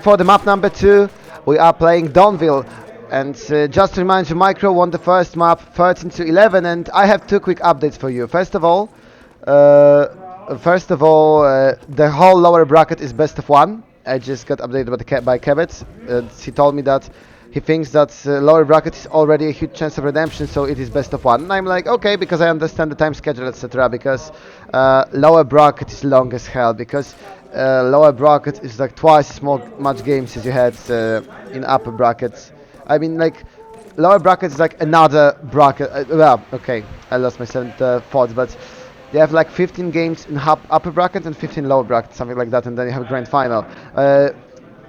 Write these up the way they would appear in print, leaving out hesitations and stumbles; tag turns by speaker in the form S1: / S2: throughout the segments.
S1: For the map number 2, we are playing Donville. And just to remind you, Micro won the first map 13 to 11, and I have two quick updates for you. The whole lower bracket is best of one. I just got updated by kebit. He told me that he thinks that lower bracket is already a huge chance of redemption, so it is best of one. And I'm like, okay, because I understand the time schedule, etc. Because lower bracket is long as hell. Because lower bracket is like twice as much games as you had in upper brackets. I mean, like lower bracket is like another bracket. Well, okay, I lost my thoughts, but they have like 15 games in upper bracket and 15 lower bracket, something like that, and then you have a grand final.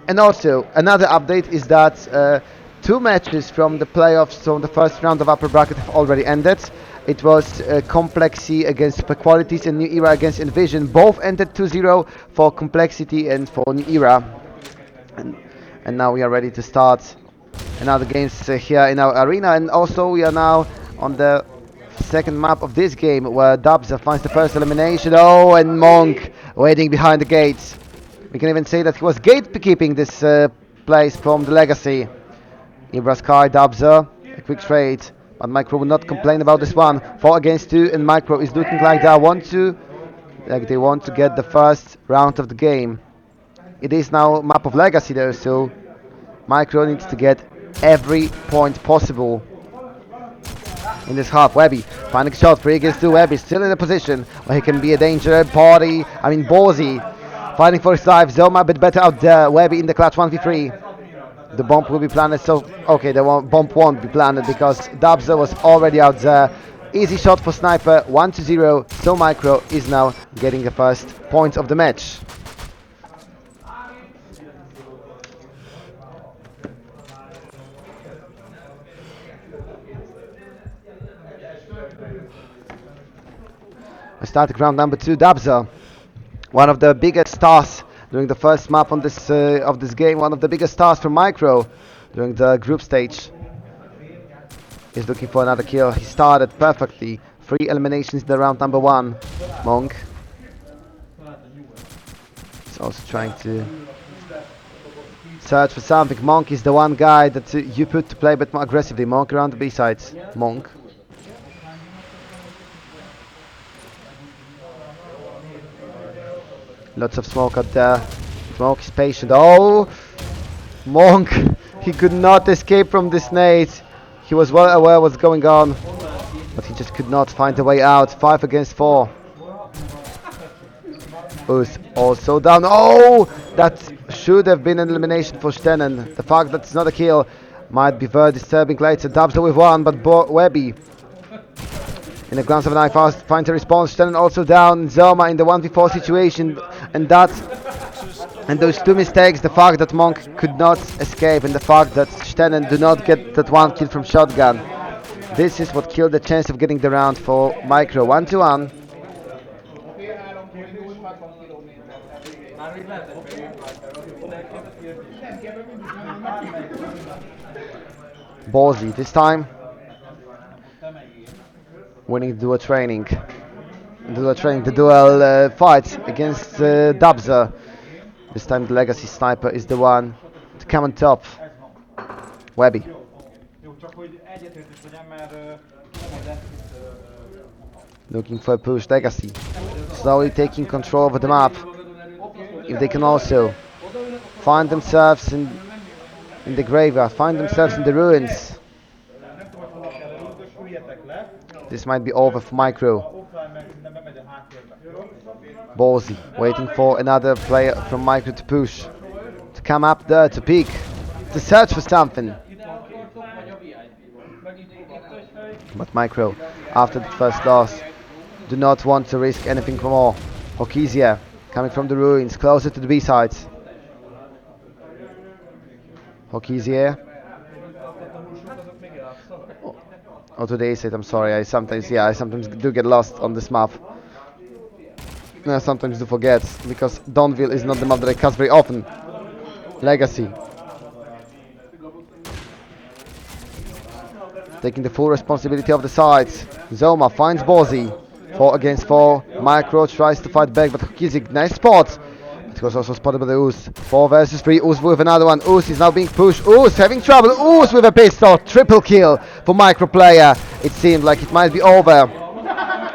S1: And also, another update is that two matches from the playoffs, from the first round of upper bracket, have already ended. It was Complexity against Super Qualities and New Era against Envision. Both ended 2-0 for Complexity and for New Era. And now we are ready to start another games here in our arena. And also we are now on the second map of this game where Dubza finds the first elimination. Oh, and Monk waiting behind the gates. We can even say that he was gatekeeping this place from the Legacy. Ibra Sky, Dubza, a quick trade, but Micro will not complain about this one. 4 against 2, and Micro is looking like they want to get the first round of the game. It is now map of Legacy though, so Micro needs to get every point possible in this half. Webby finding shot, 3 against 2. Webby still in a position where he can be a danger. Ballsy fighting for his life. Zoma a bit better out there. Webby in the clutch 1v3. The bomb will be planted, so okay, the bomb won't be planted because Dubza was already out there. Easy shot for Sniper, 1-0. So Micro is now getting the first points of the match. We start round number 2. Dubza, one of the biggest stars during the first map on this of this game, one of the biggest stars for Micro during the group stage. He's looking for another kill. He started perfectly. 3 eliminations in the round number 1. Monk is also trying to search for something. Monk is the one guy that you put to play a bit more aggressively. Monk around the B sides. Monk. Lots of smoke out there. Smoke is patient. Oh! Monk! He could not escape from this nade. He was well aware what's going on, but he just could not find a way out. 5 against 4. Who's also down. Oh! That should have been an elimination for Stennen. The fact that it's not a kill might be very disturbing later. Dubza with 1, but Webby in a glance of an eye fast finds a response. Stennen also down. Zoma in the 1v4 situation, and those two mistakes, the fact that Monk could not escape and the fact that Stennen do not get that one kill from shotgun, this is what killed the chance of getting the round for Micro. 1-1. Ballsy this time winning the dual fight against Dubza. This time the Legacy Sniper is the one to come on top. Webby. Looking for a push. Legacy slowly taking control over the map. If they can also find themselves in the graveyard, find themselves in the ruins, this might be over for Micro. Ballsy waiting for another player from Micro to push, to come up there, to peek, to search for something. But Micro, after the first loss, do not want to risk anything more. Hokizia coming from the ruins, closer to the B sides. Hokizia. Oh, to the A side, I'm sorry. I sometimes do get lost on this map. I sometimes do forget, because Donville is not the map that I cast very often. Legacy. Taking the full responsibility of the sides. Zoma finds Ballsy. 4 against 4. Micro tries to fight back, but Hokizik, nice spot. But It was also spotted by the Oos. 4 versus 3. Oos with another one. Oos is now being pushed. Oos having trouble. Oos with a pistol. Triple kill for Micro Player. It seemed like it might be over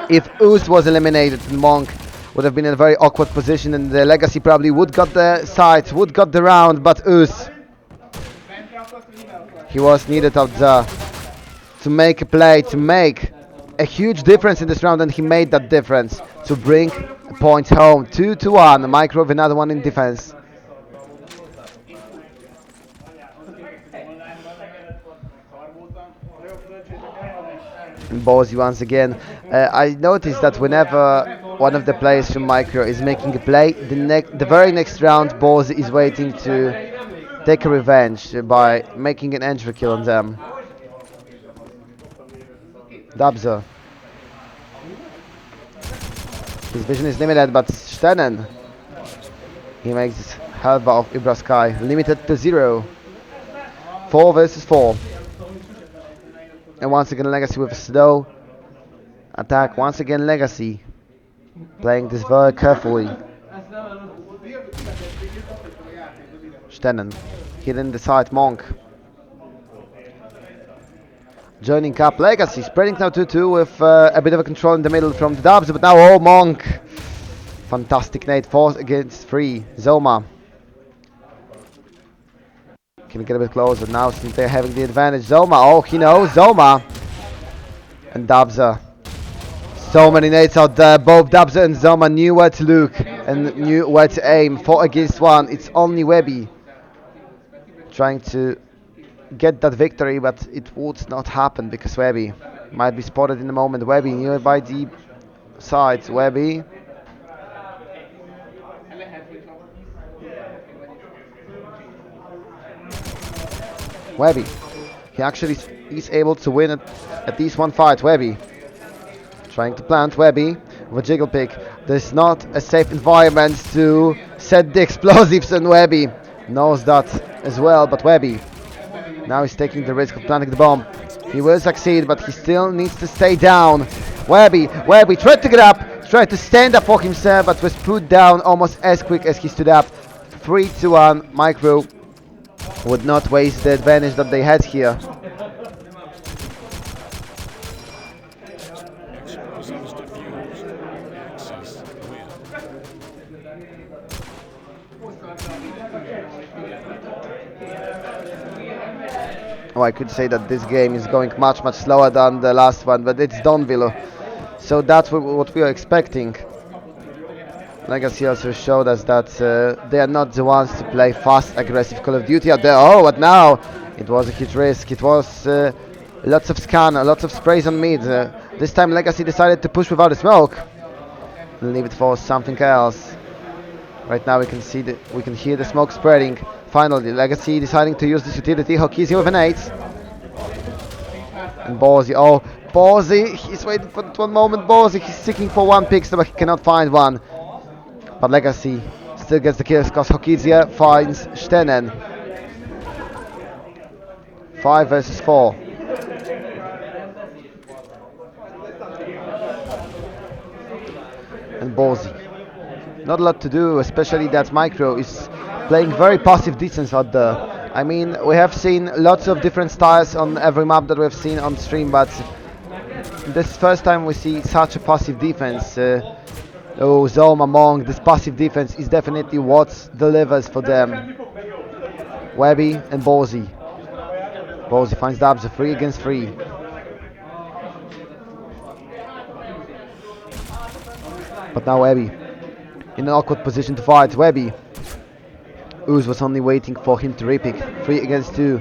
S1: if Oos was eliminated. Monk would have been in a very awkward position, and the Legacy probably would got the side, would got the round, but Oos, he was needed out there to make a play, to make a huge difference in this round, and he made that difference to bring points home. 2-1. Micro with another one in defense. And Ballsy once again. I noticed that whenever one of the players from Micro is making a play, the very next round Ballsy is waiting to take a revenge by making an entry kill on them. Dabza. His vision is limited, but Stennen, he makes Helva of Ibra Sky limited to 0. 4 versus 4. And once again Legacy with a slow attack. Once again Legacy playing this very carefully. Stennen hitting the side. Monk joining up. Legacy spreading now 2-2 with a bit of a control in the middle from the Dubs, but now Monk. Fantastic nade. 4 against 3. Zoma can get a bit closer now since they're having the advantage. Zoma, he knows. Zoma and Dabza. So many nades out there. Both Dabza and Zoma knew where to look and knew where to aim. 4 against 1. It's only Webby trying to get that victory, but it would not happen because Webby might be spotted in a moment. Webby nearby the sides. Webby. Webby. He actually is able to win at least one fight. Webby trying to plant. Webby with a jiggle pick. There's not a safe environment to set the explosives, and Webby knows that as well, but Webby now he's taking the risk of planting the bomb. He will succeed, but he still needs to stay down. Webby tried to get up, tried to stand up for himself, but was put down almost as quick as he stood up. 3-1. Micro would not waste the advantage that they had here. Oh, I could say that this game is going much slower than the last one, but it's Donville, so that's what we are expecting. Legacy also showed us that they are not the ones to play fast, aggressive Call of Duty out there. Oh, what now? It was a huge risk. It was lots of scan, lots of sprays on mid. This time Legacy decided to push without a smoke. Leave it for something else. Right now we can hear the smoke spreading. Finally, Legacy deciding to use this utility. Hokizio with an 8. And Ballsy, he's waiting for that one moment. Ballsy, he's seeking for one pixel, but he cannot find one. But Legacy still gets the kills because Hokizia finds Stennen. 5 versus 4. And Ballsy. Not a lot to do, especially that Micro is playing very passive defense out there. I mean, we have seen lots of different styles on every map that we've seen on stream, but this first time we see such a passive defense. Zoma, Monk, this passive defense is definitely what delivers for them. Webby and Ballsy. Ballsy finds Dabs, 3 against 3. But now Webby in an awkward position to fight. Webby. Ooze was only waiting for him to repick. 3 against 2.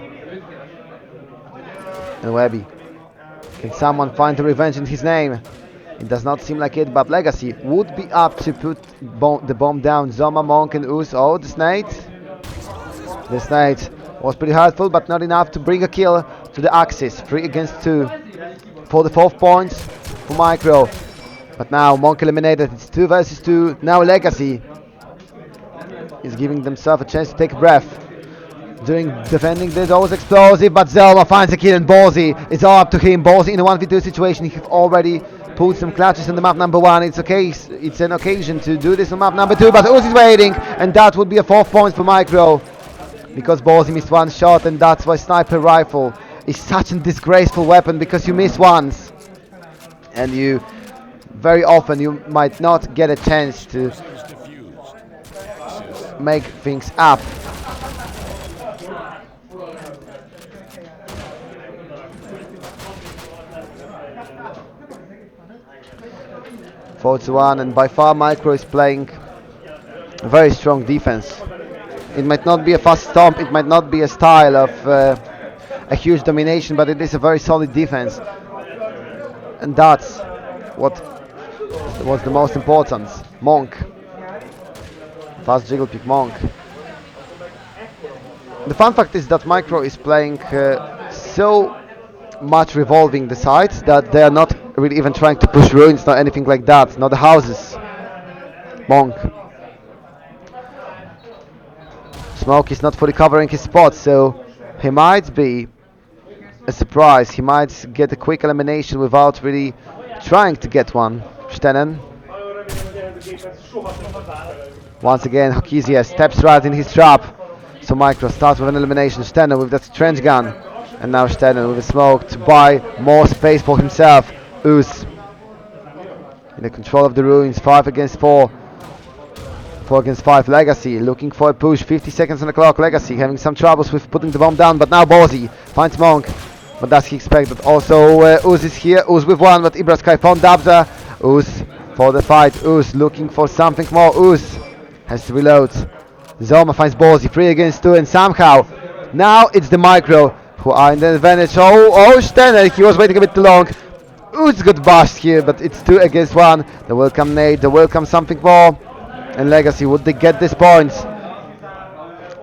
S1: And Webby. Can someone find the revenge in his name? It does not seem like it, but Legacy would be up to put the bomb down. Zoma, Monk and Ooze. Oh, this nade. This nade was pretty hurtful, but not enough to bring a kill to the Axis. 3 against 2. For the 4th points for Micro. But now Monk eliminated. It's 2 versus 2. Now Legacy is giving themselves a chance to take a breath. Defending this always explosive, but Zelma finds a kill, and Ballsy, it's all up to him. Ballsy in a 1v2 situation, he already pulled some clutches on the map number 1. It's okay, it's an occasion to do this on map number 2, but Uzi's waiting, and that would be a 4th point for Micro, because Ballsy missed one shot, and that's why sniper rifle is such a disgraceful weapon, because you miss once, and you very often you might not get a chance to make things up. Four to one, and by far Micro is playing a very strong defense. It might not be a fast stomp, it might not be a style of a huge domination, but it is a very solid defense, and that's what was the most important. Monk, fast jiggle pick Monk. The fun fact is that Micro is playing so much revolving the sides that they are not really even trying to push ruins, not anything like that, not the houses. Monk. Smoke is not fully covering his spot, so he might be a surprise. He might get a quick elimination without really trying to get one. Stenen. Once again, Hokizia steps right in his trap. So Micro starts with an elimination. Stenen with that trench gun. And now Stenen with a smoke to buy more space for himself. Uz in the control of the ruins. 5 against 4. 4 against 5. Legacy looking for a push. 50 seconds on the clock. Legacy having some troubles with putting the bomb down. But now Bozy finds Monk. But does he expect that also Uz is here? Uz with 1. But Ibra Sky found Dabza. Uz for the fight. Uz looking for something more. Uz has to reload. Zoma finds Bozy. 3 against 2. And somehow now it's the Micro who are in the advantage. Oh, Stener, he was waiting a bit too long. Uz got bashed here, but it's 2 against 1. There will come Nate, there will come something more. And Legacy, would they get this point?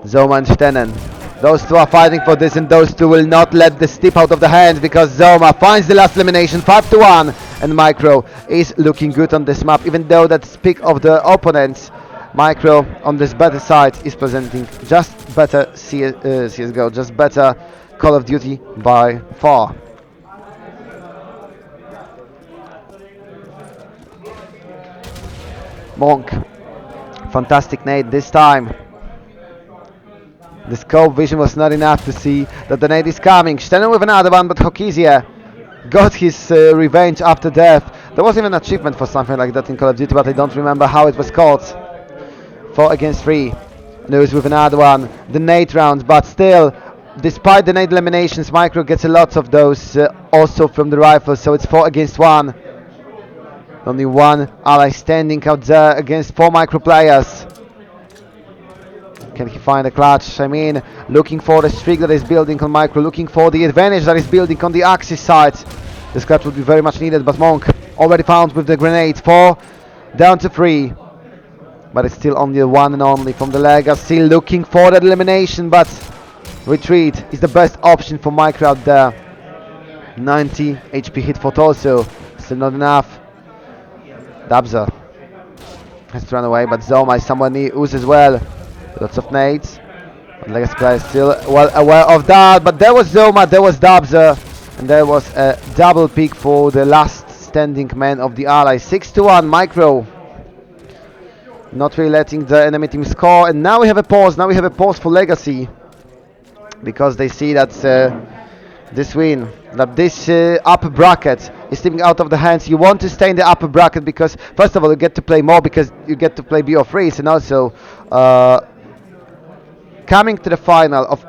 S1: Zoma and Stenen. Those two are fighting for this, and those two will not let this tip out of the hands, because Zoma finds the last elimination, 5 to 1. And Micro is looking good on this map, even though that's pick of the opponents. Micro on this better side is presenting just better CSGO, just better Call of Duty by far. Monk, fantastic nade this time. The scope vision was not enough to see that the nade is coming. Stenen with another one, but Hokizia got his revenge after death. There was even an achievement for something like that in Call of Duty, but I don't remember how it was called. 4 against 3. News with another one. The nade round, but still, despite the nade eliminations, Micro gets a lot of those also from the rifle, so it's 4 against 1. Only one ally standing out there against 4 Micro players. Can he find a clutch? I mean, looking for the streak that is building on Micro, looking for the advantage that is building on the Axis side. This clutch would be very much needed, but Monk already found with the grenade. 4 down to 3. But it's still only a 1 and only from the Legacy, looking for that elimination, but retreat is the best option for Micro out there. 90 HP hit for Torso, still not enough. Dabza has to run away, but Zoma is somewhere near Uz as well. Lots of nades. But Legacy player is still well aware of that, but there was Zoma, there was Dabza, and there was a double pick for the last standing man of the ally. 6 to 1, Micro. Not really letting the enemy team score, and now we have a pause. Now we have a pause for Legacy, because they see that this win, that this upper bracket is slipping out of the hands. You want to stay in the upper bracket because, first of all, you get to play more because you get to play BO3s, and also coming to the final of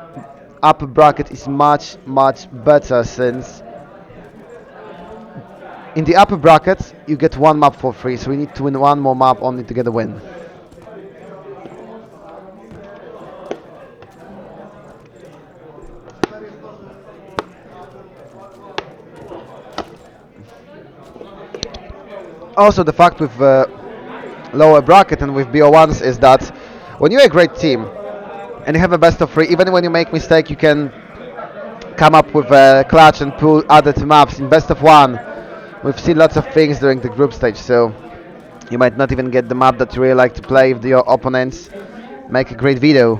S1: upper bracket is much better, since in the upper bracket you get 1 map for free, so we need to win 1 more map only to get a win. Also, the fact with lower bracket and with BO1s is that when you're a great team and you have a best of 3, even when you make mistake, you can come up with a clutch and pull other 2 maps in best of 1. We've seen lots of things during the group stage, so you might not even get the map that you really like to play if your opponents make a great video.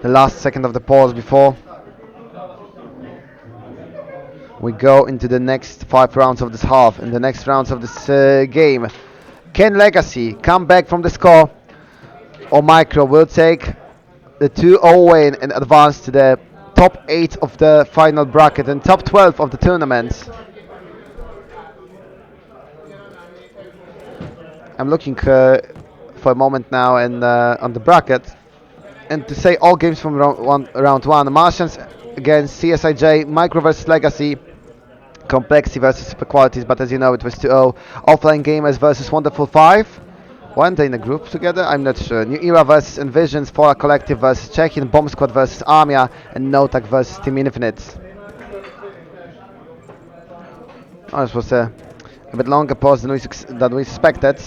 S1: the last second of the pause before we go into the next 5 rounds of this half. In the next rounds of this game, can Legacy come back from the score, or Micro will take the 2-0 win and advance to the top 8 of the final bracket and top 12 of the tournament? I'm looking for a moment now and on the bracket, and to say all games from round one: Martians against CSIJ, Micro versus Legacy, Complexity versus Super Qualities, but as you know it was 2-0. Offline Gamers versus Wonderful 5. Weren't they in a group together? I'm not sure. New Era versus Envisions, Fora Collective versus Czechian, Bomb Squad versus Armia, and Notak versus Team Infinite. Oh, this was a bit longer pause than we suspected.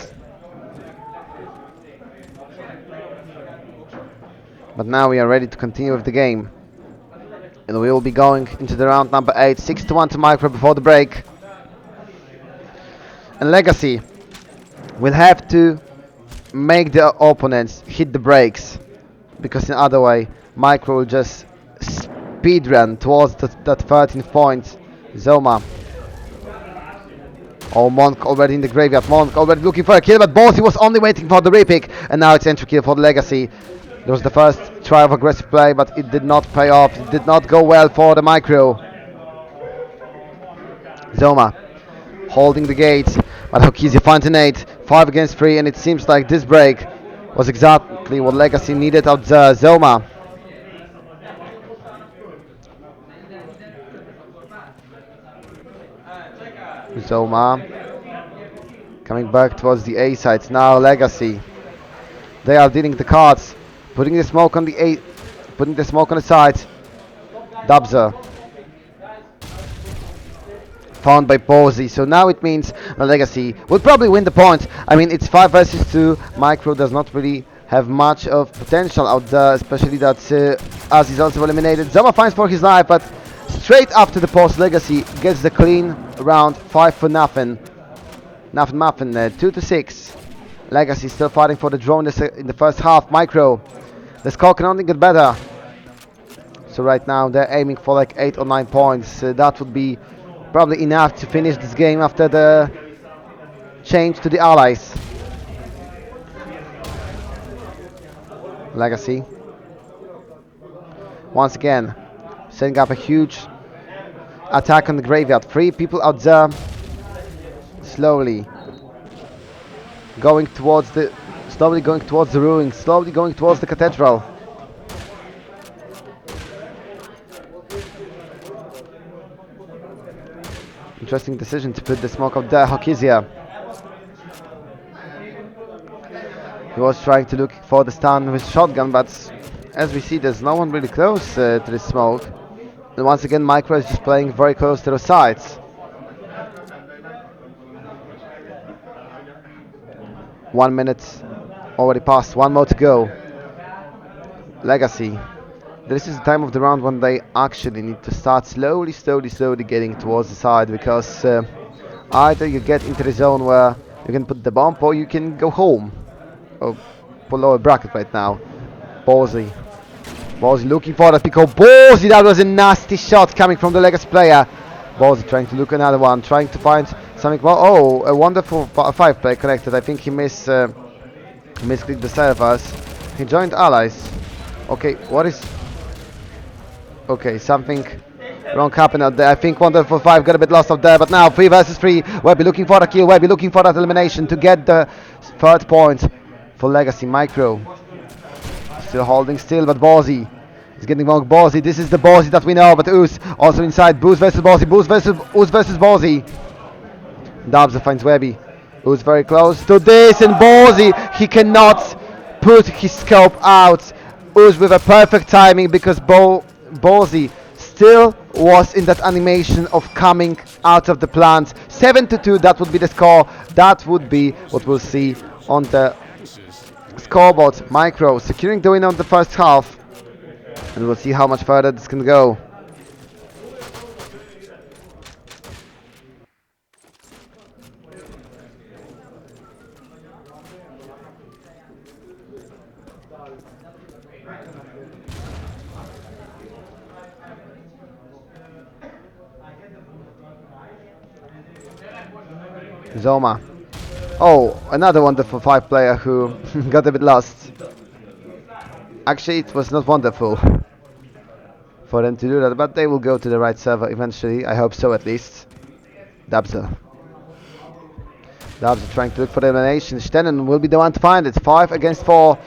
S1: But now we are ready to continue with the game. And we will be going into the round number 8, 6-1 to Micro before the break. And Legacy will have to make the opponents hit the brakes, because in other way Micro will just speed run towards that 13th point. Zoma. Oh, Monk already in the graveyard. Monk already looking for a kill, but Bossy was only waiting for the repick, and now it's entry kill for the Legacy. It was the first try of aggressive play, but it did not pay off. It did not go well for the Micro. Zoma holding the gate, but Hokizia finds an 8. 5 against 3, and it seems like this break was exactly what Legacy needed out there. Zoma. Zoma coming back towards the A side. Now Legacy. They are dealing the cards, putting the smoke on the A, putting the smoke on the side. Dubzer found by Posey. So now it means Legacy will probably win the point. I mean, it's 5 versus 2. Micro does not really have much of potential out there, especially that Az is also eliminated. Zoma finds for his life, but straight after the post, Legacy gets the clean round, 5 for nothing. Nothing muffin, 2-6. Legacy still fighting for the draw in the first half. Micro, the score can only get better. So right now they're aiming for like 8 or 9 points. That would be probably enough to finish this game after the change to the allies. Legacy once again setting up a huge attack on the graveyard. 3 people out there, slowly going towards the ruins, slowly going towards the cathedral. Interesting decision to put the smoke out there. Hokizia, he was trying to look for the stun with shotgun, but as we see, there's no one really close to the smoke. And once again, Micro is just playing very close to the sides. 1 minute already passed, 1 more to go. Legacy, this is the time of the round when they actually need to start slowly getting towards the side, because either you get into the zone where you can put the bomb, or you can go home. Oh, for lower bracket right now. Ballsy looking for that pick. Oh, Ballsy, that was a nasty shot coming from the Legacy player. Ballsy trying to look another one, trying to find something. Well, oh, a wonderful 5 play connected. I think he misclicked the servers. He joined allies. Okay, what is... Okay, something wrong happened out there. I think Wonderful 5 got a bit lost out there, but now 3 versus 3. Webby looking for the kill. Webby looking for that elimination to get the 3rd point for Legacy. Micro still holding still, but Ballsy is getting wrong. Ballsy, this is the Ballsy that we know, but Ooze also inside. Boost versus Ballsy. Ooze versus Ballsy. Dubs finds Webby. Ooze very close to this, and Ballsy, he cannot put his scope out. Ooze with a perfect timing, because Ballsy still was in that animation of coming out of the plant. 7-2, that would be the score. That would be what we'll see on the scoreboard. Micro securing the win on the first half, and we'll see how much further this can go. Zoma. Oh, another wonderful 5 player who got a bit lost. Actually, it was not wonderful for them to do that, but they will go to the right server eventually. I hope so, at least. Dabza. Dabza trying to look for the elimination. Stennen will be the one to find it. 5 against 4.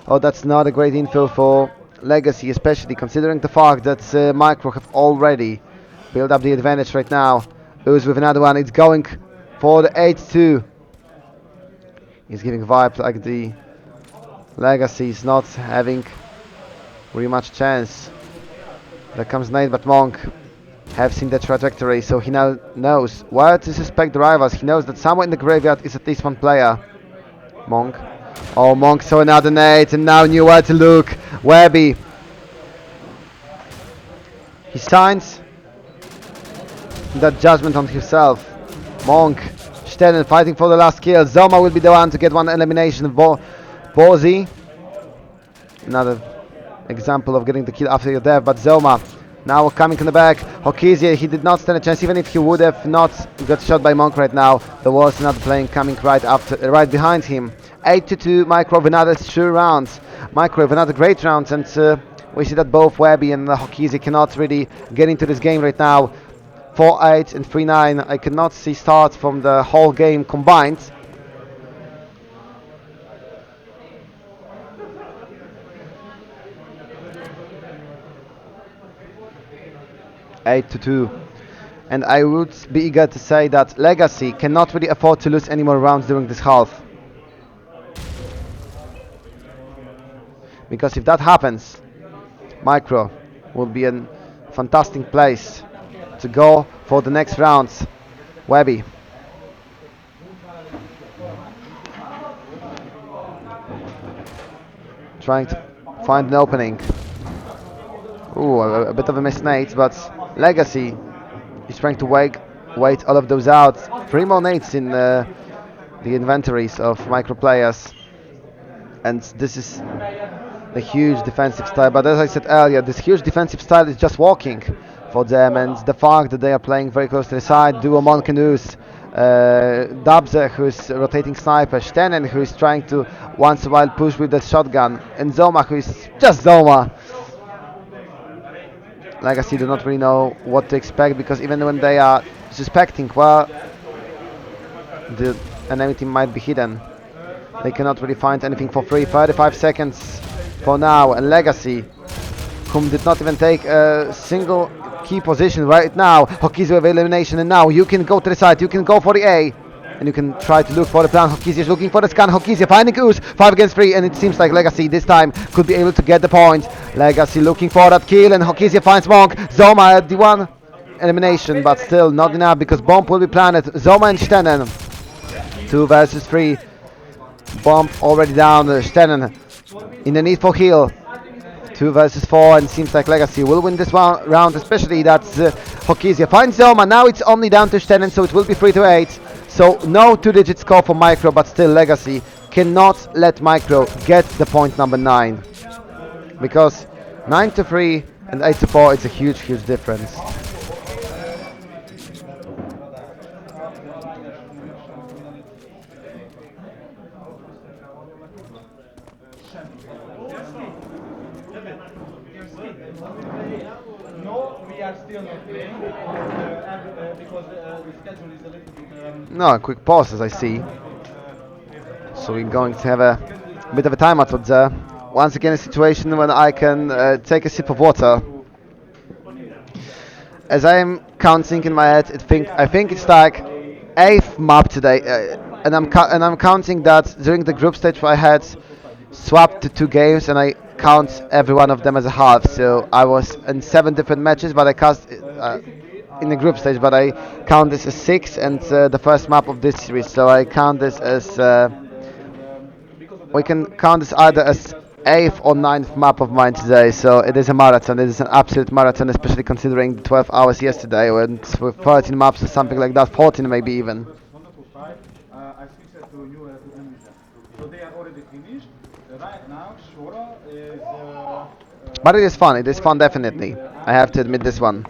S1: Oh, that's not a great info for Legacy, especially considering the fact that Micro have already built up the advantage right now. Who's with another one? It's going for the 8-2. He's giving vibes like the Legacy is not having really much chance. There comes Nate, but Monk have seen the trajectory, so he now knows where to suspect the rivals. He knows that somewhere in the graveyard is at least one player. Monk. Oh, Monk saw another Nate and now knew where to look. Webby. He signs that judgment on himself. Monk. Stellen fighting for the last kill. Zoma will be the one to get one elimination. Bozy. Another example of getting the kill after your death, but Zoma now coming in the back. Hokizia, he did not stand a chance, even if he would have not got shot by Monk right now. There was another plane coming right behind him. 8-2, Micro with another 2 rounds. Micro with another great round, and we see that both Webby and Hokizia cannot really get into this game right now. 4-8 and 3-9. I cannot see starts from the whole game combined. Eight to 2, and I would be eager to say that Legacy cannot really afford to lose any more rounds during this half, because if that happens, Micro will be in a fantastic place to go for the next rounds. Webby trying to find an opening. Ooh, a bit of a miss nade, but Legacy is trying to wait all of those out. 3 more nades in the inventories of Micro players, and this is a huge defensive style. But as I said earlier, this huge defensive style is just walking for them, and the fact that they are playing very close to the side. Duo Monkenus, Dabze, who's rotating sniper, Stennen, who is trying to once in a while push with the shotgun, and Zoma, who is just Zoma. Legacy do not really know what to expect, because even when they are suspecting where the enemy team might be hidden, they cannot really find anything for free. 35 seconds for now, and Legacy, whom did not even take a single key position right now. Hokizi with elimination, and now you can go to the side, you can go for the A, and you can try to look for the plan. Hokizi is looking for the scan. Hokizi finding Ooze, 5 against 3, and it seems like Legacy this time could be able to get the point. Legacy looking for that kill, and Hokizi finds Monk. Zoma at the 1 elimination, but still not enough, because bomb will be planted. Zoma and Stennen, 2 versus 3. Bomb already down. Stennen in the need for heal. 2 versus 4, and seems like Legacy will win this round, especially that Hokizia finds Zoma. Now it's only down to Stennen, so it will be 3-8. So no 2-digit score for Micro, but still Legacy cannot let Micro get the point number 9, because 9-3 and 8-4 is a huge difference. No, a quick pause as I see. So we're going to have a bit of a timeout for there. Once again, a situation when I can take a sip of water. As I'm counting in my head, I think it's like 8th map today, and I'm counting that during the group stage I had swapped to 2 games, and I count every one of them as a half. So I was in 7 different matches, but I cast in the group stage, but I count this as 6, and the first map of this series. So I count this as we can count this either as 8th or 9th map of mine today. So it is a marathon. It is an absolute marathon, especially considering the 12 hours yesterday, and with 13 maps or something like that, 14 maybe even. But it is fun. It is fun, definitely. I have to admit this one.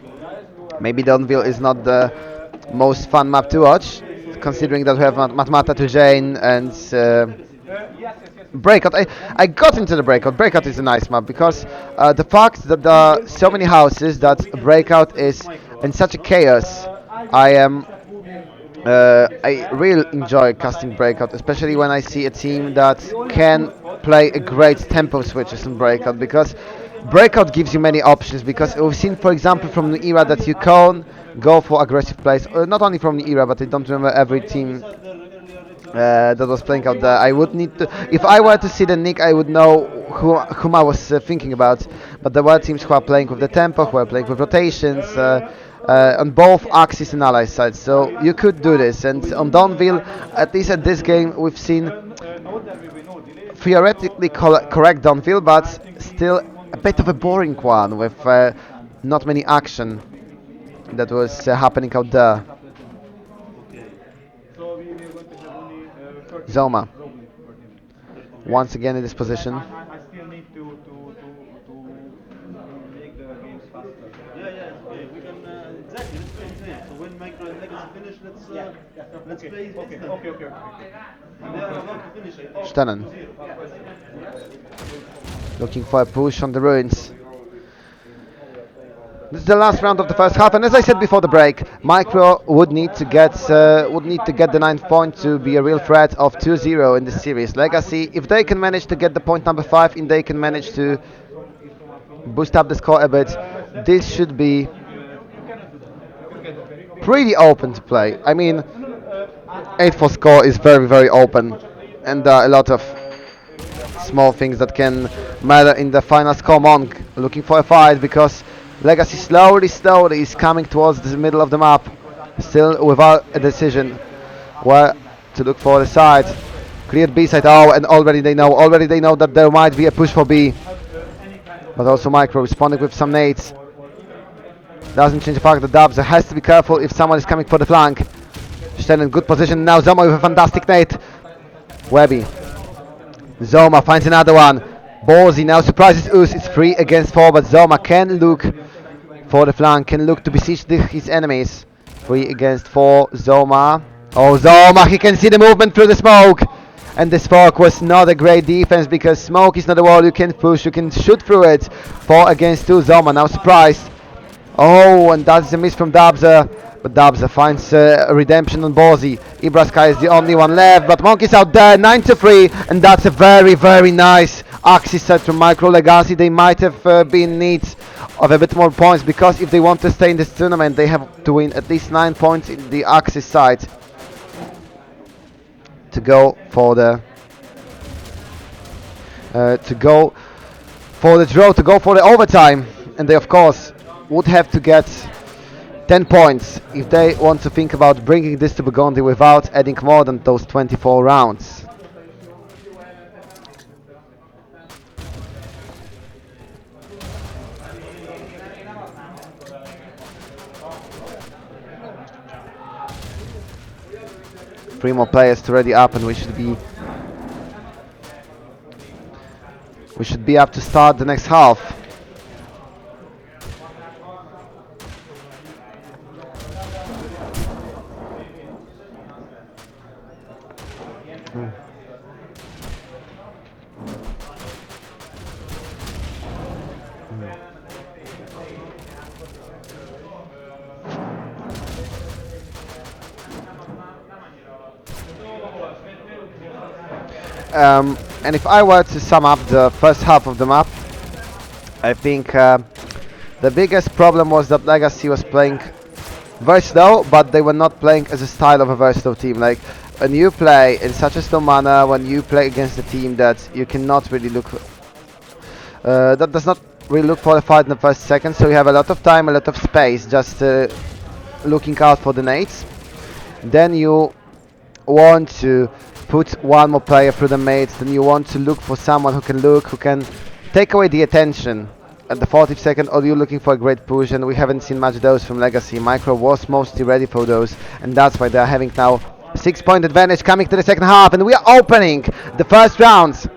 S1: Maybe Donville is not the most fun map to watch, considering that we have Matmata to Jane and Breakout. I got into the Breakout. Breakout is a nice map because the fact that there are so many houses that Breakout is in such a chaos. I am. I really enjoy casting Breakout, especially when I see a team that can play a great tempo switches in Breakout because Breakout gives you many options because we've seen, for example, from the era that you can go for aggressive plays, not only from the era, but I don't remember every team that was playing out there. I would need to, if I were to see the nick, I would know whom I was thinking about. But there were teams who are playing with the tempo, who are playing with rotations on both Axis and Ally sides. So you could do this. And on Donville, at least at this game, we've seen theoretically correct Donville, but still a bit of a boring one with not many action that was happening out there. Zoma once again in this position. Stennen looking for a push on the ruins. This is the last round of the first half, and as I said before the break, Micro would need to get the 9th point to be a real threat of 2-0 in this series. Legacy, if they can manage to get the point number 5, and they can manage to boost up the score a bit, this should be pretty open to play. I mean, 8-4 score is very open, and there are a lot of small things that can matter in the final score. Monk looking for a fight because Legacy slowly is coming towards the middle of the map, still without a decision where to look for the side. Cleared B side. Oh, and already they know that there might be a push for B, but also Micro responding with some nades. Doesn't change the fact that Dubs has to be careful if someone is coming for the flank. Still in good position now. Zoma with a fantastic nade. Webby. Zoma finds another one. Borzi now surprises Us. It's 3 against 4, but Zoma can look for the flank, can look to besiege his enemies. 3 against 4. Zoma. Oh, Zoma, he can see the movement through the smoke. And the smoke was not a great defense because smoke is not a wall you can push, you can shoot through it. 4 against 2. Zoma now surprised. Oh, and that's a miss from Dabza. But Dabza finds a redemption on Borzi. Ibraska is the only one left, but Monkey's out there, 9-3, and that's a very nice Axis set from Micro. Legacy. They might have been in need of a bit more points because if they want to stay in this tournament, they have to win at least 9 points in the Axis side to go for the draw, to go for the overtime, and they of course would have to get 10 points if they want to think about bringing this to Burgundy without adding more than those 24 rounds. Three more players to ready up, and we should be up to start the next half. And if I were to sum up the first half of the map, I think the biggest problem was that Legacy was playing very slow, but they were not playing as a style of a very slow team. Like when you play in such a slow manner, when you play against a team that you cannot really look, that does not really look for a fight in the first second, so you have a lot of time, a lot of space, just looking out for the nades. Then you want to put one more player through the mates, then you want to look for someone who can take away the attention at the 40th second, or you're looking for a great push, and we haven't seen much of those from Legacy. Micro was mostly ready for those, and that's why they're having now 6-point advantage coming to the second half, and we are opening the first rounds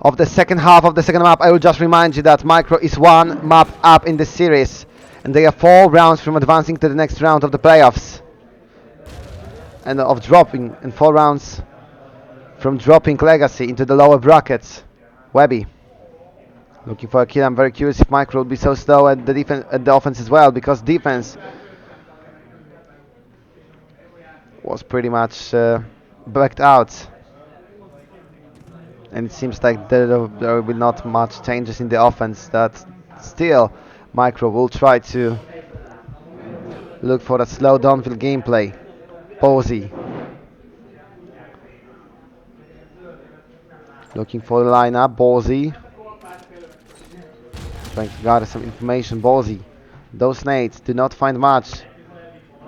S1: of the second half of the second map. I will just remind you that Micro is 1 map up in this series, and they are 4 rounds from advancing to the next round of the playoffs. and of dropping in 4 rounds from dropping Legacy into the lower brackets. Webby looking for a kill. I'm very curious if Micro will be so slow at the defense, at the offense as well, because defense was pretty much backed out, and it seems like there will be not much changes in the offense. That still Micro will try to look for that slow downfield gameplay. Posey looking for the lineup. Ballsy trying to gather some information. Ballsy, those nades do not find much.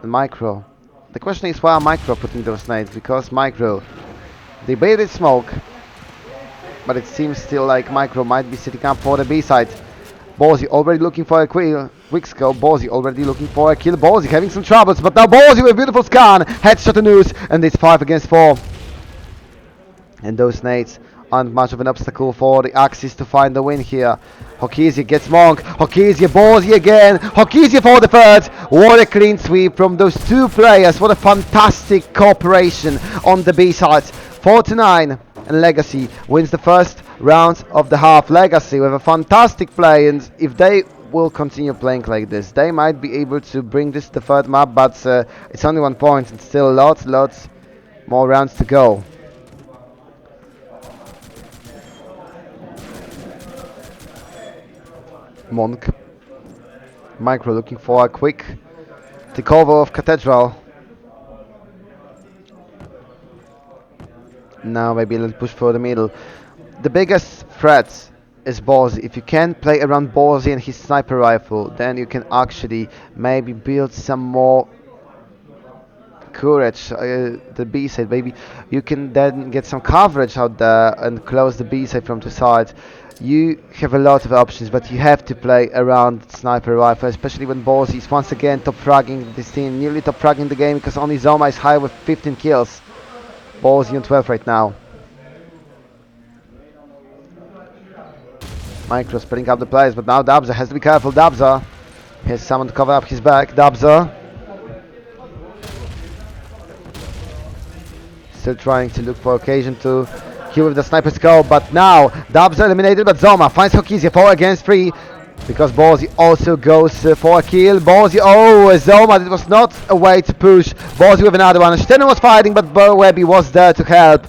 S1: And Micro, the question is why are Micro putting those nades? Because Micro, they baited smoke, but it seems still like Micro might be sitting up for the B side. Ballsy already looking for a quick scope. Ballsy already looking for a kill. Ballsy having some troubles, but now Ballsy with a beautiful scan. Headshot to Noose, and it's 5 against 4. And those nades aren't much of an obstacle for the Axis to find the win here. Hokizia gets Monk. Hokizia, Ballsy again. Hokizia for the third. What a clean sweep from those two players. What a fantastic cooperation on the B side. 4-9. And Legacy wins the first round of the half. Legacy with a fantastic play, and if they will continue playing like this, they might be able to bring this to the third map, but it's only 1 point and still lots more rounds to go. Monk. Micro looking for a quick takeover of Cathedral. Now maybe a little push for the middle. The biggest threat is Ballsy. If you can play around Ballsy and his sniper rifle, then you can actually maybe build some more courage. The B side, maybe you can then get some coverage out there and close the B side from the side. You have a lot of options, but you have to play around sniper rifle, especially when Ballsy is once again top fragging this team, nearly top fragging the game, because only Zoma is high with 15 kills. Ballsy on 12 right now. Micro spreading up the players, but now Dabza has to be careful. Dabza has someone to cover up his back. Dabza still trying to look for occasion to kill with the sniper scope, but now Dabza eliminated, but Zoma finds Hokizia 4 against 3, because Ballsy also goes for a kill. Ballsy, Zoma, it was not a way to push. Ballsy with another one. Stennen was fighting, but Webby was there to help.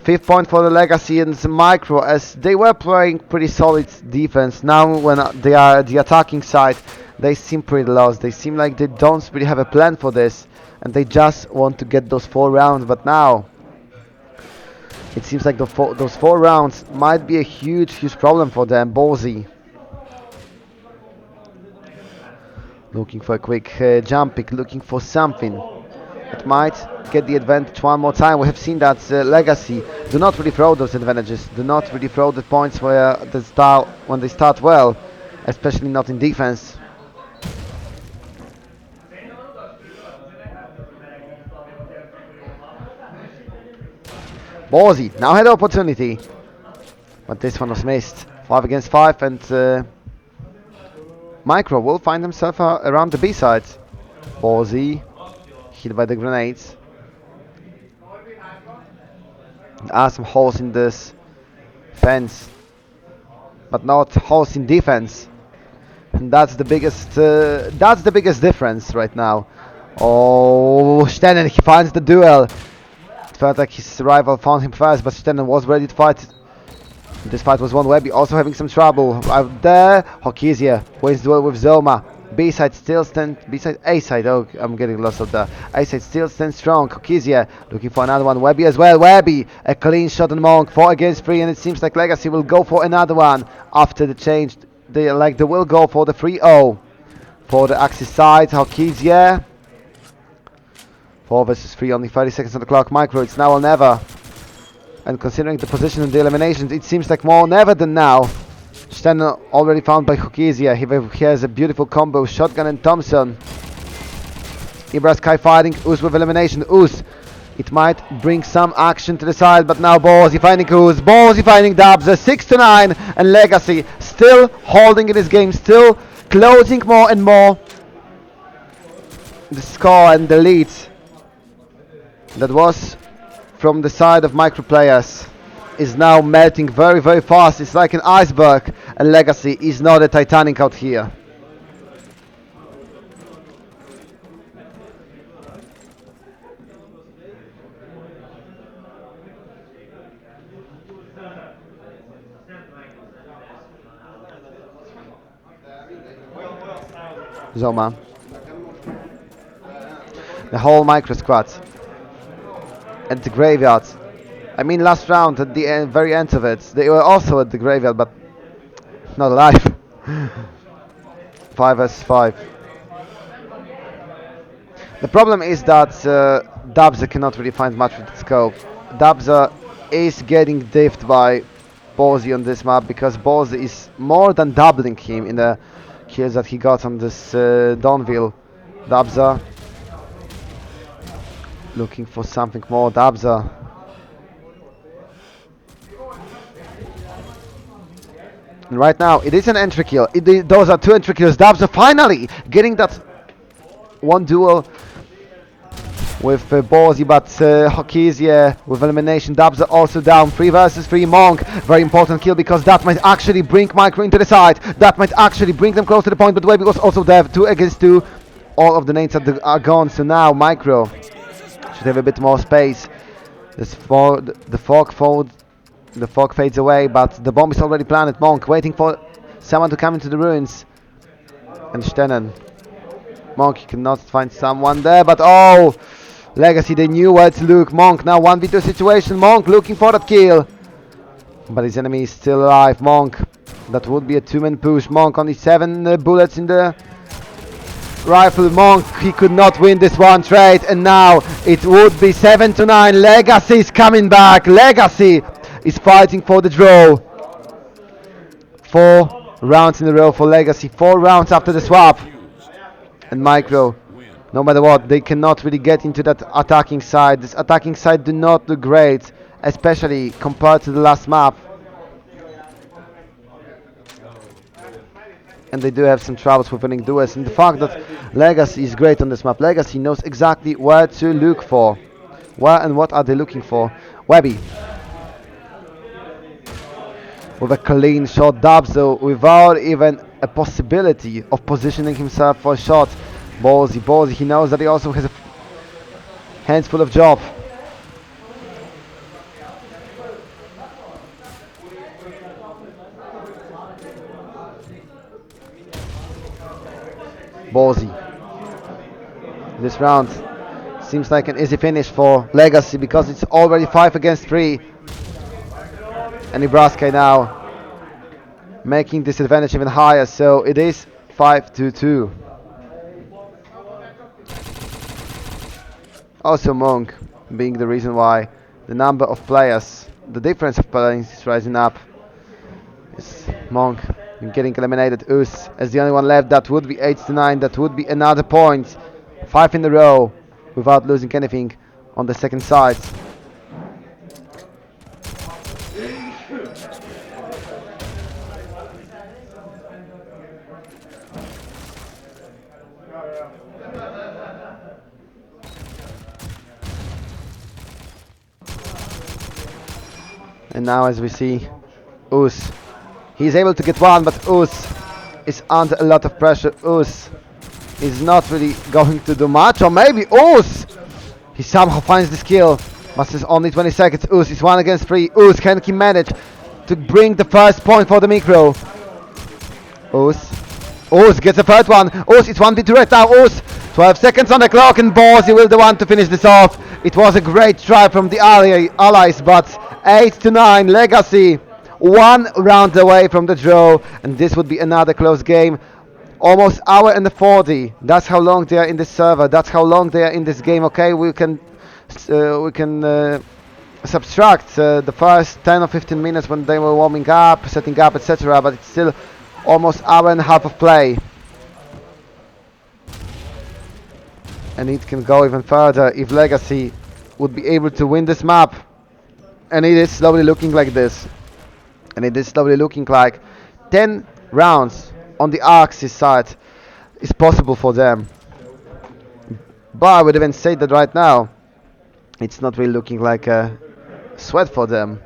S1: 5th point for the Legacy and Micro, as they were playing pretty solid defense. Now when they are the attacking side, they seem pretty lost. They seem like they don't really have a plan for this, and they just want to get those 4 rounds. But now it seems like those 4 rounds might be a huge problem for them. Ballsy looking for a quick jump pick, looking for something that might get the advantage one more time. We have seen that Legacy do not really throw those advantages, do not really throw the points where when they start well, especially not in defense. Ballsy now had the opportunity, but this one was missed. 5 against 5, and Micro will find himself around the B side. Ballsy hit by the grenades. There are some holes in this fence, but not holes in defense, and that's the biggest difference right now. Oh, Stennen, he finds the duel. It felt like his rival found him first, but Stennen was ready to fight. This fight was won. Webby also having some trouble out there. Hokizia wins duel with Zoma. B side still stands. B side, A side. Oh, I'm getting lost of the A side. Still stands strong. Hokizia looking for another one. Webby as well. Webby a clean shot on Monk. 4 against 3, and it seems like Legacy will go for another one after the change. They will go for the 3-0 for the Axis side. Hokizia 4 versus 3. Only 30 seconds on the clock. Micro, it's now or never. And considering the position in the eliminations, it seems like more never than now. Stennen already found by Hokizia. He has a beautiful combo, shotgun and Thompson. Ibra Sky fighting, Us with elimination. Us, it might bring some action to the side, but now Ballsy finding Us. Ballsy finding Dabza. 6-9, and Legacy still holding in this game, still closing more and more the score and the lead. that was from the side of micro players is now melting very, very fast. It's like an iceberg, and Legacy is not a Titanic out here. Zoma. The whole micro squad at the graveyard. I mean, last round at the very end of it, they were also at the graveyard, but not alive. 5 vs 5. The problem is that Dabza cannot really find much with the scope. Dabza is getting diffed by Ballsy on this map because Ballsy is more than doubling him in the kills that he got on this Dawnville. Dabza looking for something more. Dabza. And right now, it is an entry kill. Those are 2 entry kills. Dabza finally getting that one duel with Ballsy, but Hokizie with elimination. Dabza also down. 3 vs 3 Monk. Very important kill because that might actually bring Micro into the side. That might actually bring them close to the point, but Webby was also there. 2 against 2. All of the nades are gone, so now Micro should have a bit more space. The fog fades away, but the bomb is already planted. Monk waiting for someone to come into the ruins. And Stennen. Monk cannot find someone there, but oh! Legacy, they knew where to look. Monk now 1v2 situation. Monk looking for that kill. But his enemy is still alive. Monk. That would be a 2-man push. Monk only 7 bullets in the rifle. Monk, he could not win this one trade. And now it would be 7-9. Legacy is coming back. Legacy is fighting for the draw. 4 rounds in a row for Legacy. 4 rounds after the swap. And Micro, no matter what, they cannot really get into that attacking side. This attacking side do not look great, especially compared to the last map. And they do have some troubles with winning duels. And the fact that Legacy is great on this map. Legacy knows exactly where to look for. Where and what are they looking for? Webby. With a clean shot. Dabzo without even a possibility of positioning himself for a shot. Ballsy, he knows that he also has a hands full of job. Ballsy. This round seems like an easy finish for Legacy because it's already 5 against 3. And Nebraska now making this advantage even higher, so it is 5-2. Also Monk being the reason why the number of players, the difference of players is rising up. It's Monk getting eliminated. Us as the only one left. That would be 8-9. That would be another point. 5 in a row without losing anything on the second side. And now as we see Us, he's able to get one, but Us is under a lot of pressure. Us is not really going to do much, or maybe Us, he somehow finds this kill, but it's only 20 seconds. Us is 1 against 3. Us, can he manage to bring the first point for the micro? Us gets the third one. Us, it's 1v2 right now. Us, 12 seconds on the clock, and Ballsy will the one to finish this off. It was a great try from the allies, but 8-9. Legacy 1 round away from the draw, and this would be another close game. Almost hour and 40. That's how long they are in this server. That's how long they are in this game. Okay, we can subtract the first 10 or 15 minutes when they were warming up, setting up, etc. But it's still almost hour and a half of play. And it can go even further if Legacy would be able to win this map. And it is slowly looking like this. And it is slowly looking like 10 rounds on the Axis side is possible for them. But I would even say that right now It's not really looking like a sweat for them.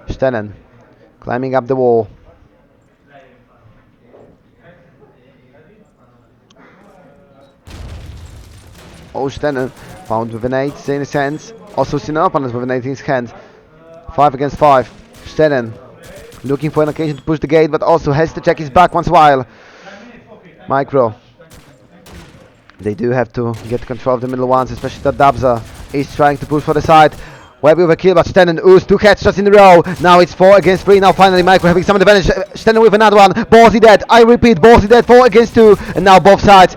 S1: Stennen climbing up the wall. Oh, Stennen found with an 8 in his hands. Also seen an opponent with an 8 in his hand. 5 against 5. Stennen looking for an occasion to push the gate, but also has to check his back once in a while. Micro. They do have to get control of the middle ones, especially that Dabza is trying to push for the side. Webby with a kill, but Stennen, Oos, 2 headshots in a row. Now it's 4 against 3. Now finally Micro having some advantage. Stennen with another one. Ballsy dead. I repeat, Ballsy dead. 4 against 2. And now both sides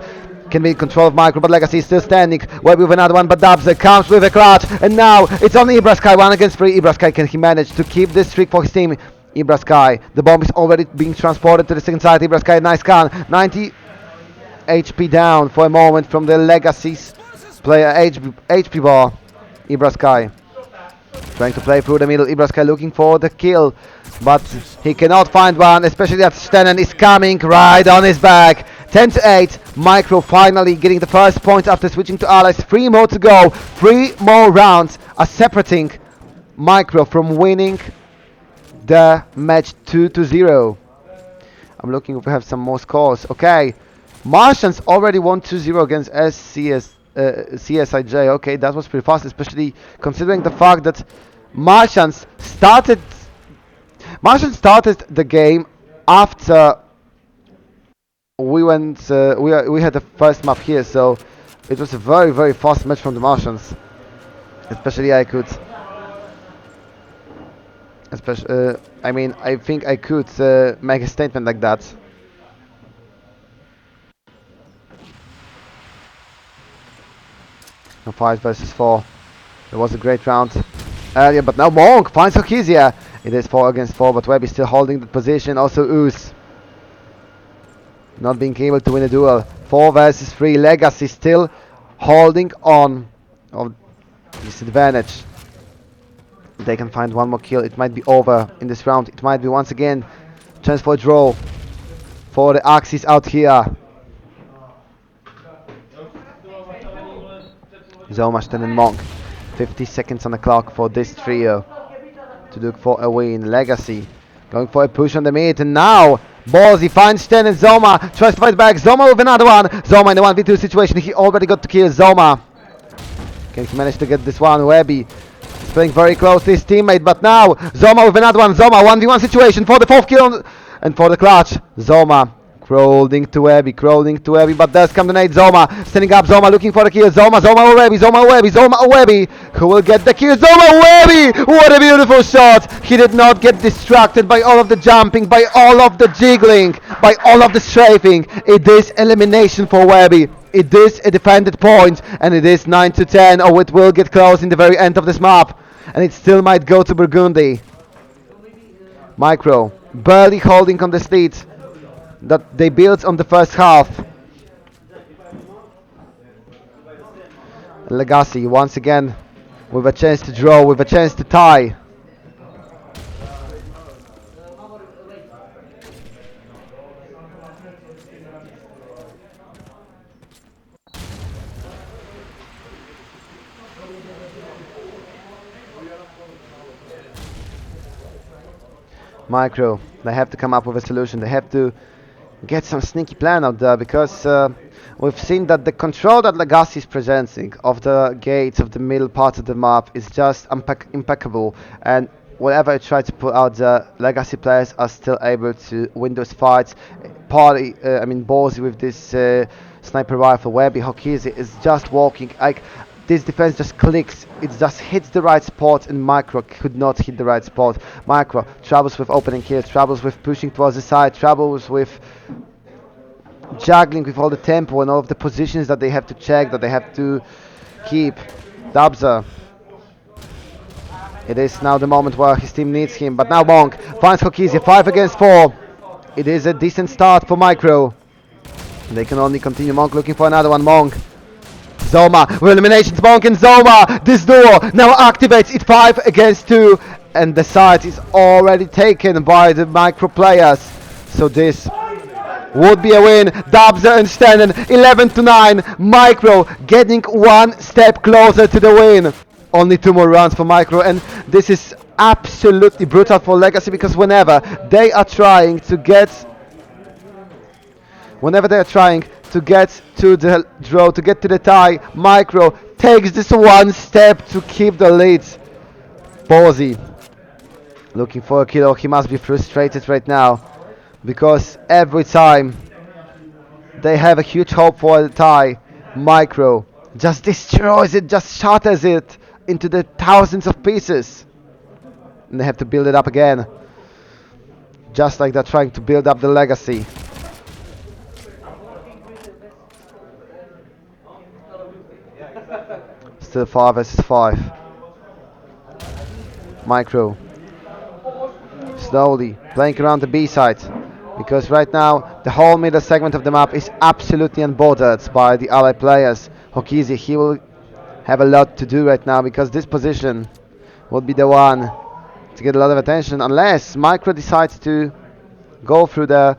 S1: can be in control of Micro, but Legacy is still standing. Webby with another one, but Dabza comes with a clutch. And now it's only Ibraskai, 1 against 3. Ibraskai, can he manage to keep this streak for his team? Ibraskai, the bomb is already being transported to the second side. Ibraskai, nice gun. 90 HP down for a moment from the Legacy's player HP bar. Ibraskai trying to play through the middle. Ibraskai looking for the kill, but he cannot find one, especially that Stennen is coming right on his back. 10-8. Micro finally getting the first point after switching to allies. 3 more to go. 3 more rounds are separating Micro from winning the match 2-0. I'm looking if we have some more scores. Okay. Martians already won 2-0 against CSIJ. Okay, that was pretty fast, especially considering the fact that Martians started the game after we had the first map here, so it was a very, very fast match from the Martians. Especially I could, I think I could make a statement like that. 5 versus 4. It was a great round earlier, but now Monk finds Hokizia. It is 4 against 4, but Webby still holding the position. Also Oos not being able to win a duel. 4 versus 3. Legacy still holding on of this advantage. If they can find one more kill, it might be over in this round. It might be once again chance for a draw for the Axis out here. Zoma, Stennen, and Monk. 50 seconds on the clock for this trio to look for a win. Legacy going for a push on the mid, and now Ballsy finds Stennen. Zoma tries to fight back. Zoma with another one. Zoma in the 1v2 situation. He already got to kill Zoma. Can he manage to get this one? Webby is playing very close to his teammate, but now Zoma with another one. Zoma 1v1 situation for the 4th kill and for the clutch. Zoma crawling to Webby, but there's come the nade. Zoma standing up. Zoma looking for the kill. Zoma or Webby. Who will get the kill? Zoma, Webby! What a beautiful shot! He did not get distracted by all of the jumping, by all of the jiggling, by all of the strafing. It is elimination for Webby. It is a defended point, and it is 9-10, or it will get close in the very end of this map, and it still might go to Burgundy. Micro barely holding on the lead that they built on the first half. Legacy once again with a chance to draw, with a chance to tie. Micro, they have to come up with a solution. They have to get some sneaky plan out there, because we've seen that the control that Legacy is presenting of the gates of the middle part of the map is just impeccable, and whatever I try to put out there, Legacy players are still able to win those fights. Ballsy with this sniper rifle. Webby, Hokizi is just walking. Like, this defense just clicks, it just hits the right spot, and Micro could not hit the right spot. Micro troubles with opening kills, troubles with pushing towards the side, troubles with juggling with all the tempo and all of the positions that they have to check, that they have to keep. Dabza. It is now the moment where his team needs him, but now Monk finds Hokizia. 5 against 4. It is a decent start for Micro. They can only continue. Monk looking for another one. Monk. Zoma with eliminations. Monk and Zoma. This duo now activates it. 5 against 2. And the side is already taken by the Micro players. So this would be a win. Dabza and Stennen, 11-9. Micro getting one step closer to the win. Only 2 more rounds for Micro, and this is absolutely brutal for Legacy, because whenever they are trying to get to the draw, to get to the tie, Micro takes this one step to keep the lead. Ballsy looking for a kill. He must be frustrated right now, because every time they have a huge hope for a tie, Micro just destroys it, just shatters it into the thousands of pieces. And they have to build it up again. Just like they're trying to build up the Legacy. Still 5 versus 5. Micro slowly playing around the B side, because right now the whole middle segment of the map is absolutely unbordered by the allied players. Hokizi, he will have a lot to do right now, because this position will be the one to get a lot of attention, unless Micro decides to go through the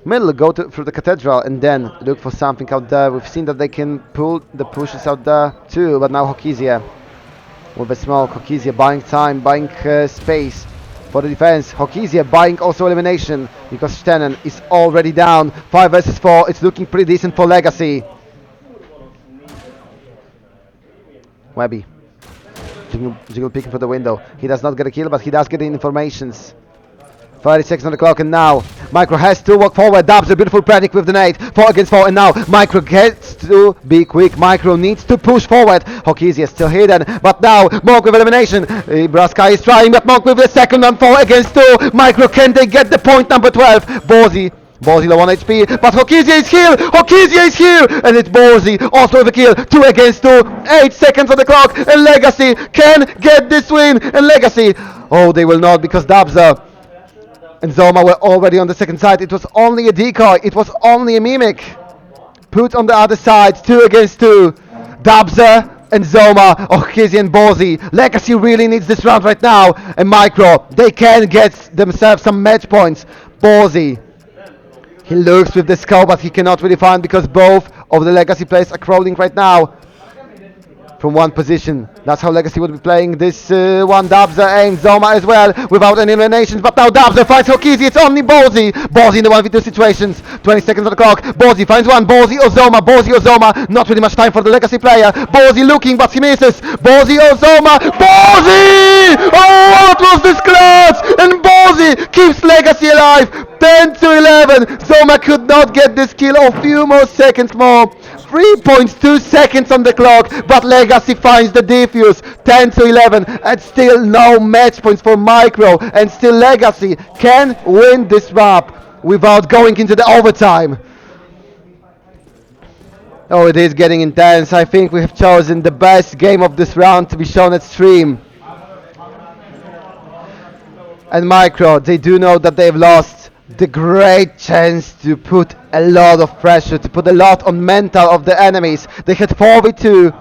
S1: middle, through the cathedral, and then look for something out there. We've seen that they can pull the pushes out there too, but now Hokizia with a smoke. Hokizia buying time, buying space for the defense. Hokizia buying also elimination, because Stennen is already down. 5 versus 4. It's looking pretty decent for Legacy. Webby jiggle peeking for the window. He does not get a kill, but he does get the informations. 30 seconds on the clock, and now Micro has to walk forward. Dubs a beautiful predict with the nade. 4 against 4, and now Micro gets to be quick. Micro needs to push forward. Hokizi is still hidden, but now Monk with elimination. Braska is trying, but Monk with the second one. 4 against 2. Micro, can they get the point number 12? Borzi low on HP, but Hokizia is here! Hokizia is here! And it's Borzi also with a kill. 2 against 2. 8 seconds on the clock, and Legacy can get this win. And Legacy, oh, they will not, because Dabza and Zoma were already on the second side. It was only a decoy. It was only a mimic. Put on the other side. 2 against 2. Dabza and Zoma, Hokizia and Borzi. Legacy really needs this round right now. And Micro, they can get themselves some match points. Borzi, he looks with the scope, but he cannot really find, because both of the Legacy players are crawling right now from one position. That's how Legacy would be playing this one. Dabza and Zoma as well, without any eliminations. But now Dabza finds Hokizi. It's only Borzi. Borzi in the 1v2 situations. 20 seconds on the clock. Borzi finds one. Borzi or Zoma. Borzi or Zoma. Not really much time for the Legacy player. Borzi looking, but he misses. Borzi or Zoma. Borzi! Oh, what was this clutch? And Borzi keeps Legacy alive. 10 to 11. Zoma could not get this kill. A few more seconds more. 3.2 seconds on the clock, but Legacy finds the defuse. 10 to 11, and still no match points for Micro, and still Legacy can win this map without going into the overtime. Oh, it is getting intense. I think we have chosen the best game of this round to be shown at stream. And Micro, they do know that they've lost the great chance to put a lot of pressure, to put a lot on mental of the enemies. They had 4v2,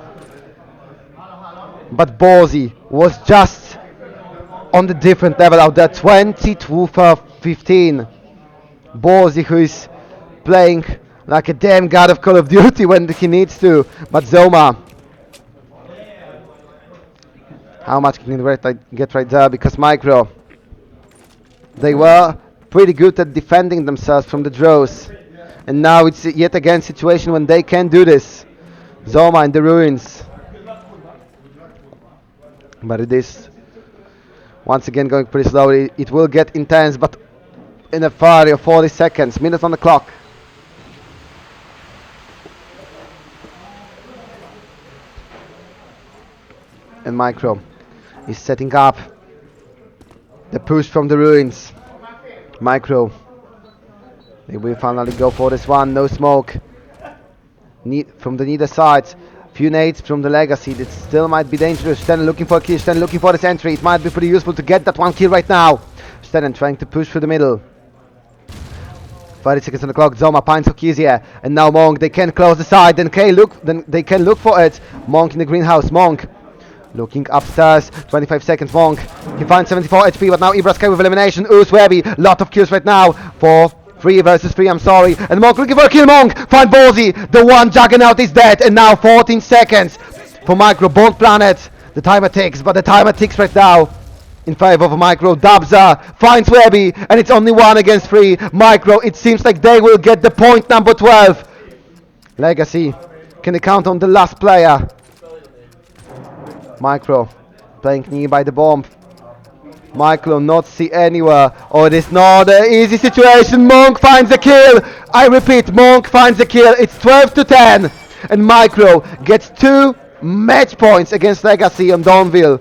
S1: but Borzi was just on the different level out there. 22 for 15. Borzi, who is playing like a damn god of Call of Duty when he needs to. But Zoma, how much can he get right there? Because Micro, they were pretty good at defending themselves from the draws, and now it's yet again a situation when they can do this. Zoma in the ruins, but it is once again going pretty slowly. It will get intense, but in a 30 or 40 seconds, minutes on the clock. And Micro is setting up the push from the ruins. Micro, they will finally go for this one. No smoke from the neither side. Few nades from the Legacy. That still might be dangerous. Stennen looking for a kill. Stennen looking for this entry. It might be pretty useful to get that one kill right now. Stennen trying to push through the middle. 30 seconds on the clock. Zoma finds Hokizia, and now Monk. They can close the side. Then they can look for it. Monk in the greenhouse. Monk looking upstairs. 25 seconds. Monk, he finds 74 HP, but now Ibraska with elimination. Webby, lot of kills right now for 3 versus 3, I'm sorry. And Monk looking for a kill. Monk find Borzi. The one juggernaut is dead, and now 14 seconds for Micro. Bond Planet The timer ticks, but the timer ticks right now in favor of Micro. Dabza finds Webby, and it's only 1 against 3. Micro, it seems like they will get the point number 12. Legacy, can they count on the last player? Micro, playing nearby the bomb. Micro not see anywhere. Oh, it is not an easy situation. Monk finds the kill. I repeat, Monk finds the kill. It's 12 to 10. And Micro gets 2 match points against Legacy on Donville.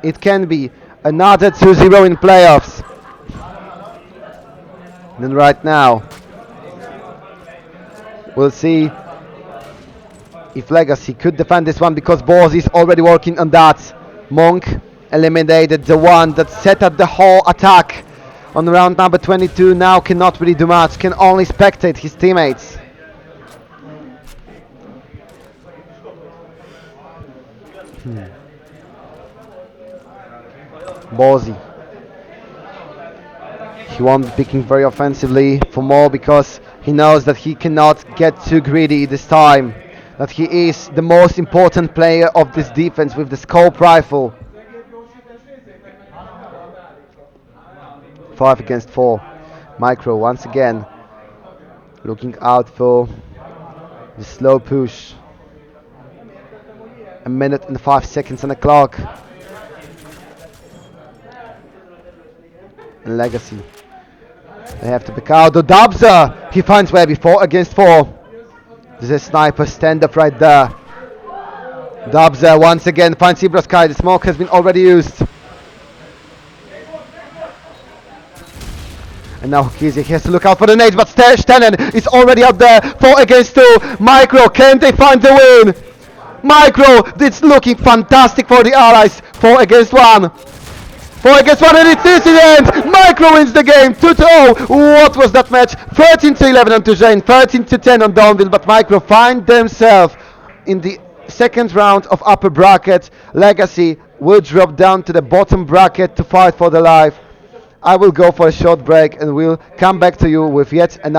S1: It can be another 2-0 in playoffs. And right now, we'll see if Legacy could defend this one, because Boz is already working on that. Monk eliminated the one that set up the whole attack on round number 22. Now cannot really do much, can only spectate his teammates. Bozy, he won't be picking very offensively for more, because he knows that he cannot get too greedy this time, that he is the most important player of this defense with the scope rifle. 5 against 4. Micro once again looking out for the slow push. 1 minute and 5 seconds on the clock. And Legacy, they have to pick out the Dabza. He finds Webby. 4 against 4. There's a sniper stand up right there. Dabza once again finds Zebra Sky. The smoke has been already used. And now Kizi, he has to look out for the nades, but Stenen is already up there. 4 against 2. Micro, can they find the win? Micro, it's looking fantastic for the Allies. 4 against 1. 4 against 1, and it's incident! Micro wins the game, 2-0. What was that match? 13-11 on Tujain, 13-10 on Donville, but Micro find themselves in the second round of upper bracket. Legacy will drop down to the bottom bracket to fight for their life. I will go for a short break, and we'll come back to you with yet another